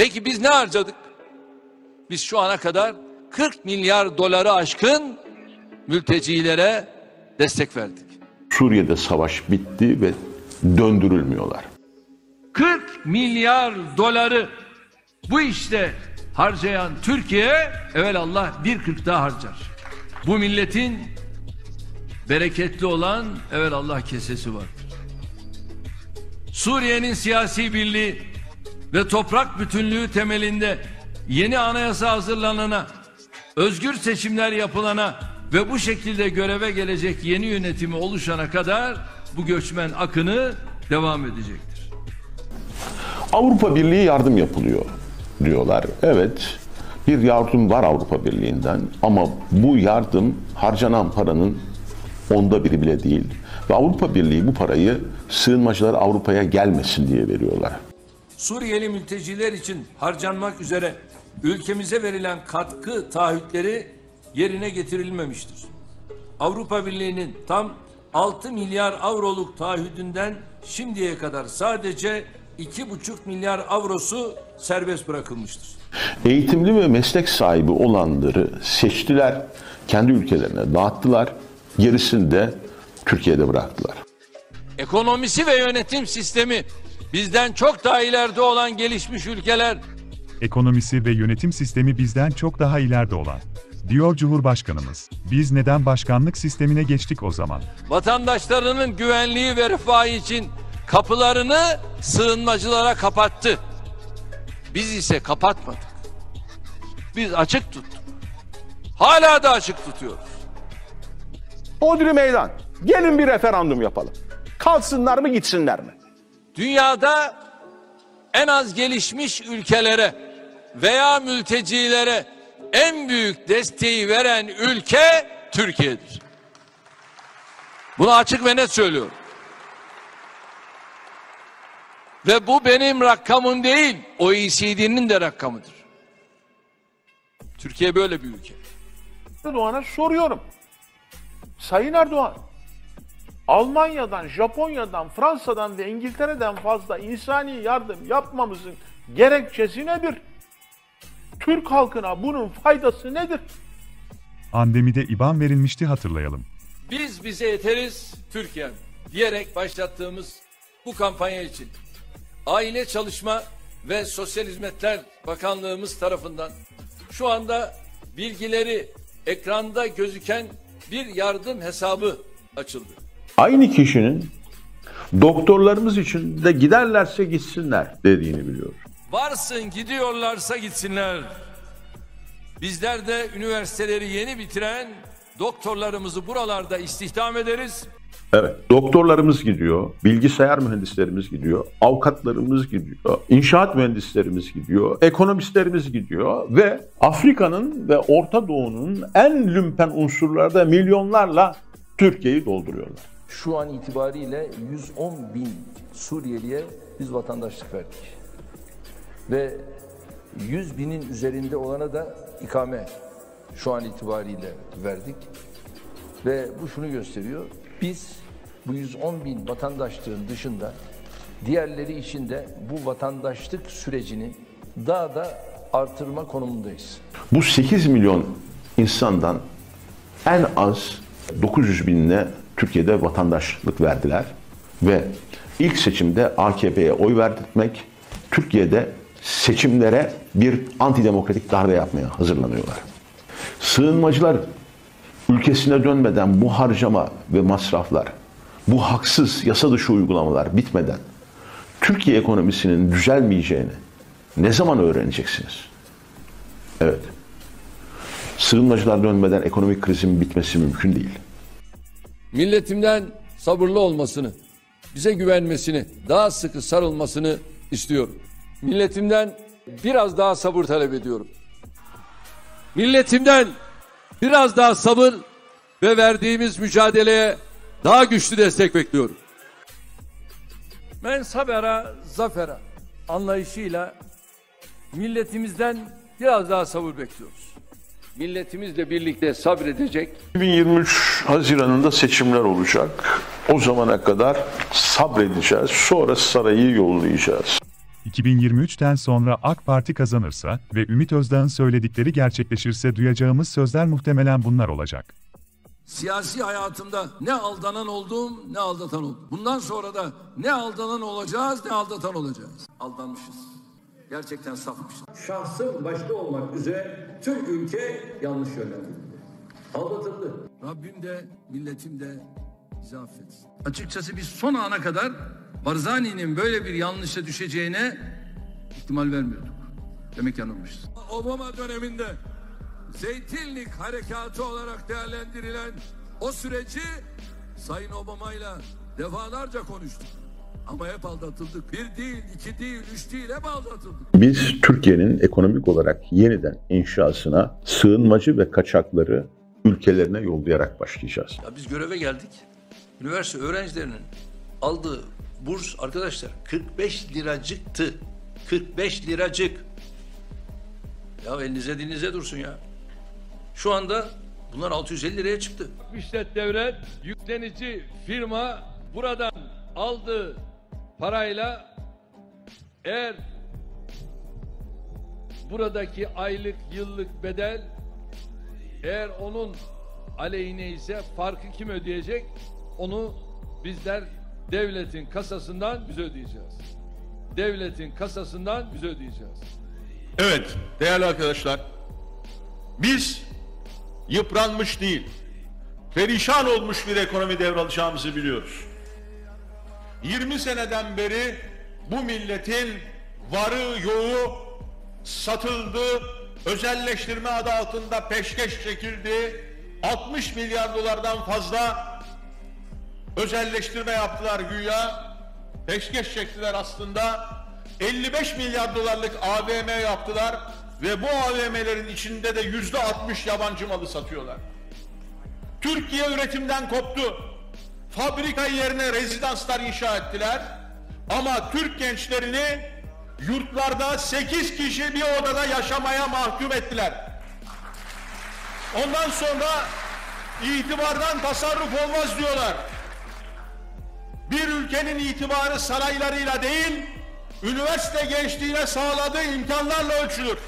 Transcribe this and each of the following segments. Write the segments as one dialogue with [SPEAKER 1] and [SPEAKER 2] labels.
[SPEAKER 1] Peki biz ne harcadık? Biz şu ana kadar 40 milyar doları aşkın mültecilere destek verdik.
[SPEAKER 2] Suriye'de savaş bitti ve döndürülmüyorlar.
[SPEAKER 1] 40 milyar doları bu işte harcayan Türkiye evelallah 1,40 daha harcar. Bu milletin bereketli olan evelallah kesesi vardır. Suriye'nin siyasi birliği ve toprak bütünlüğü temelinde yeni anayasa hazırlanana, özgür seçimler yapılana ve bu şekilde göreve gelecek yeni yönetimi oluşana kadar bu göçmen akını devam edecektir.
[SPEAKER 2] Avrupa Birliği yardım yapılıyor diyorlar. Evet, bir yardım var Avrupa Birliği'nden ama bu yardım harcanan paranın 1/10 bile değil. Ve Avrupa Birliği bu parayı sığınmacılar Avrupa'ya gelmesin diye veriyorlar.
[SPEAKER 1] Suriyeli mülteciler için harcanmak üzere ülkemize verilen katkı taahhütleri yerine getirilmemiştir. Avrupa Birliği'nin tam 6 milyar avroluk taahhüdünden şimdiye kadar sadece 2,5 milyar avrosu serbest bırakılmıştır.
[SPEAKER 2] Eğitimli ve meslek sahibi olanları seçtiler, kendi ülkelerine dağıttılar, gerisini de Türkiye'de bıraktılar.
[SPEAKER 1] Ekonomisi ve yönetim sistemi bizden çok daha ileride olan gelişmiş ülkeler.
[SPEAKER 3] Ekonomisi ve yönetim sistemi bizden çok daha ileride olan, diyor Cumhurbaşkanımız. Biz neden başkanlık sistemine geçtik o zaman?
[SPEAKER 1] Vatandaşlarının güvenliği ve refahı için kapılarını sığınmacılara kapattı. Biz ise kapatmadık. Biz açık tuttuk. Hala da açık tutuyoruz.
[SPEAKER 4] Hodri meydan. Gelin bir referandum yapalım. Kalsınlar mı gitsinler mi?
[SPEAKER 1] Dünyada en az gelişmiş ülkelere veya mültecilere en büyük desteği veren ülke Türkiye'dir. Bunu açık ve net söylüyorum. Ve bu benim rakamım değil, OECD'nin de rakamıdır. Türkiye böyle bir ülke.
[SPEAKER 4] Erdoğan'a soruyorum. Sayın Erdoğan, Almanya'dan, Japonya'dan, Fransa'dan ve İngiltere'den fazla insani yardım yapmamızın gerekçesi nedir? Türk halkına bunun faydası nedir?
[SPEAKER 3] Pandemide IBAN verilmişti, hatırlayalım.
[SPEAKER 1] Biz bize yeteriz Türkiye diyerek başlattığımız bu kampanya için Aile Çalışma ve Sosyal Hizmetler Bakanlığımız tarafından şu anda bilgileri ekranda gözüken bir yardım hesabı açıldı.
[SPEAKER 2] Aynı kişinin doktorlarımız için de giderlerse gitsinler dediğini biliyoruz.
[SPEAKER 1] Varsın gidiyorlarsa gitsinler. Bizler de üniversiteleri yeni bitiren doktorlarımızı buralarda istihdam ederiz.
[SPEAKER 2] Evet, doktorlarımız gidiyor, bilgisayar mühendislerimiz gidiyor, avukatlarımız gidiyor, inşaat mühendislerimiz gidiyor, ekonomistlerimiz gidiyor ve Afrika'nın ve Orta Doğu'nun en lümpen unsurları da milyonlarla Türkiye'yi dolduruyorlar.
[SPEAKER 5] Şu an itibariyle 110 bin Suriyeli'ye biz vatandaşlık verdik. Ve 100 binin üzerinde olana da ikame şu an itibariyle verdik. Ve bu şunu gösteriyor. Biz bu 110 bin vatandaşlığın dışında diğerleri için de bu vatandaşlık sürecini daha da artırma konumundayız.
[SPEAKER 2] Bu 8 milyon insandan en az 900 binine Türkiye'de vatandaşlık verdiler ve ilk seçimde AKP'ye oy verdirtmek, Türkiye'de seçimlere bir antidemokratik darbe yapmaya hazırlanıyorlar. Sığınmacılar ülkesine dönmeden bu harcama ve masraflar, bu haksız yasa dışı uygulamalar bitmeden Türkiye ekonomisinin düzelmeyeceğini ne zaman öğreneceksiniz? Evet. Sığınmacılar dönmeden ekonomik krizin bitmesi mümkün değil.
[SPEAKER 1] Milletimden sabırlı olmasını, bize güvenmesini, daha sıkı sarılmasını istiyorum. Milletimden biraz daha sabır talep ediyorum. Milletimden biraz daha sabır ve verdiğimiz mücadeleye daha güçlü destek bekliyorum. Men sabera zafera anlayışıyla milletimizden biraz daha sabır bekliyoruz. Milletimizle birlikte sabredecek.
[SPEAKER 2] 2023 Haziran'ında seçimler olacak. O zamana kadar sabredeceğiz. Sonra sarayı yollayacağız.
[SPEAKER 3] 2023'ten sonra AK Parti kazanırsa ve Ümit Özdağ'ın söyledikleri gerçekleşirse duyacağımız sözler muhtemelen bunlar olacak.
[SPEAKER 1] Siyasi hayatımda ne aldanan oldum, ne aldatan oldum. Bundan sonra da ne aldanan olacağız, ne aldatan olacağız. Aldanmışız. Gerçekten safmışız. Şahsım başta olmak üzere tüm ülke yanlış yönlendirildi. Aldatıldı. Rabbim de, milletim de bizi affetsin. Açıkçası biz son ana kadar Barzani'nin böyle bir yanlışa düşeceğine ihtimal vermiyorduk. Demek yanılmışız. Obama döneminde Zeytinlik harekatı olarak değerlendirilen o süreci Sayın Obama'yla defalarca konuştuk. Ama hep aldatıldık. 1 değil, 2 değil, 3 değil, hep aldatıldık.
[SPEAKER 2] Biz Türkiye'nin ekonomik olarak yeniden inşasına sığınmacı ve kaçakları ülkelerine yollayarak başlayacağız.
[SPEAKER 5] Ya biz göreve geldik. Üniversite öğrencilerinin aldığı burs arkadaşlar 45 liracıktı. 45 liracık. Ya elinize dilinize dursun ya. Şu anda bunlar 650 liraya çıktı.
[SPEAKER 1] İşlet devlet, yüklenici firma buradan aldığı parayla eğer buradaki aylık, yıllık bedel eğer onun aleyhine ise farkı kim ödeyecek? Onu bizler devletin kasasından biz ödeyeceğiz. Devletin kasasından biz ödeyeceğiz.
[SPEAKER 4] Evet değerli arkadaşlar, biz yıpranmış değil, perişan olmuş bir ekonomi devralacağımızı biliyoruz. 20 seneden beri bu milletin varı yoğu satıldı, özelleştirme adı altında peşkeş çekildi, 60 milyar dolardan fazla özelleştirme yaptılar güya, peşkeş çektiler aslında, 55 milyar dolarlık AVM yaptılar ve bu AVM'lerin içinde de %60 yabancı malı satıyorlar. Türkiye üretimden koptu. Fabrika yerine rezidanslar inşa ettiler. Ama Türk gençlerini yurtlarda 8 kişi bir odada yaşamaya mahkum ettiler. Ondan sonra itibardan tasarruf olmaz diyorlar. Bir ülkenin itibarı saraylarıyla değil, üniversite gençliğine sağladığı imkanlarla ölçülür.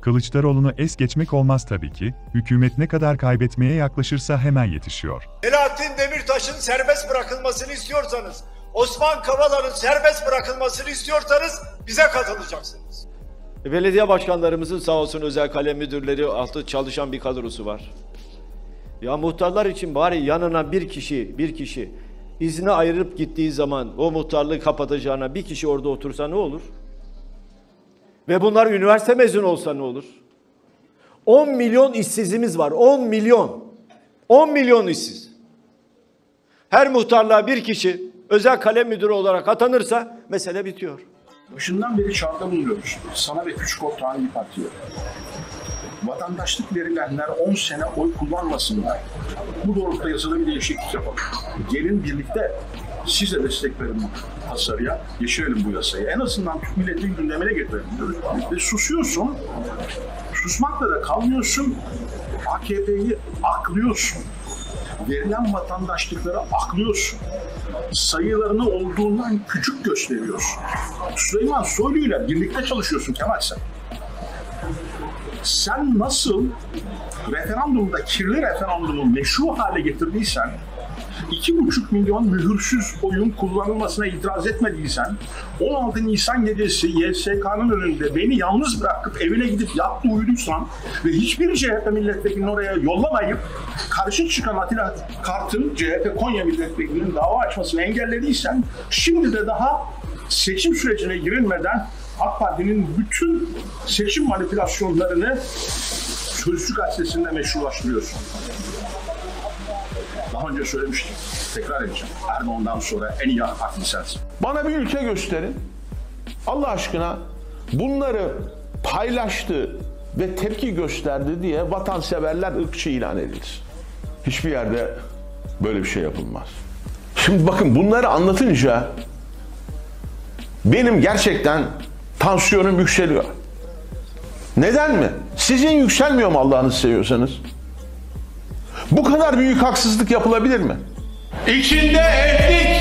[SPEAKER 3] Kılıçdaroğlu'nu es geçmek olmaz tabii ki, hükümet ne kadar kaybetmeye yaklaşırsa hemen yetişiyor.
[SPEAKER 6] Selahattin Demirtaş'ın serbest bırakılmasını istiyorsanız, Osman Kavala'nın serbest bırakılmasını istiyorsanız bize katılacaksınız.
[SPEAKER 7] Belediye başkanlarımızın sağ olsun özel kalem müdürleri altı çalışan bir kadrosu var. Ya muhtarlar için bari yanına bir kişi izne ayırıp gittiği zaman o muhtarlığı kapatacağına bir kişi orada otursa ne olur? Ve bunlar üniversite mezunu olsa ne olur? 10 milyon işsizimiz var. 10 milyon. 10 milyon işsiz. Her muhtarlığa bir kişi özel kalem müdürü olarak atanırsa mesele bitiyor.
[SPEAKER 8] Başından beri çağrıda bulunuyoruz. Sana ve küçük ortağın İYİ Parti'ye. Vatandaşlık verilenler 10 sene oy kullanmasınlar. Bu doğrultuda yasada bir değişiklik yapalım. Gelin birlikte siz de destek verin bu tasarıya. Geçirelim bu yasayı. En azından Türk milletinin gündemine getirelim. Ve susuyorsun. Susmakla da kalmıyorsun. AKP'yi aklıyorsun. Verilen vatandaşlıkları aklıyorsun. Sayılarını olduğundan küçük gösteriyorsun. Süleyman Soylu'yla birlikte çalışıyorsun Kemal sen. Sen nasıl referandumda kirli referandumu meşru hale getirdiysen, 2,5 milyon mühürsüz oyun kullanılmasına itiraz etmediysen, 16 Nisan gecesi YSK'nın önünde beni yalnız bırakıp evine gidip yattı uyuduysan ve hiçbir CHP milletvekilini oraya yollamayıp karşı çıkan Atilla Kart'ın CHP Konya milletvekilinin dava açmasını engellediysen, şimdi de daha seçim sürecine girilmeden AK Parti'nin bütün seçim manipülasyonlarını Sözcü gazetesinde meşrulaştırıyorsun. Daha önce söylemiştim. Tekrar edeceğim. Erdoğan'dan sonra en iyi AK Partili sensin.
[SPEAKER 4] Bana bir ülke gösterin. Allah aşkına bunları paylaştı ve tepki gösterdi diye vatanseverler ırkçı ilan edilir. Hiçbir yerde böyle bir şey yapılmaz. Şimdi bakın bunları anlatınca benim gerçekten tansiyonum yükseliyor. Neden mi? Sizin yükselmiyor mu Allah'ınızı seviyorsanız? Bu kadar büyük haksızlık yapılabilir mi?
[SPEAKER 8] İçinde etnik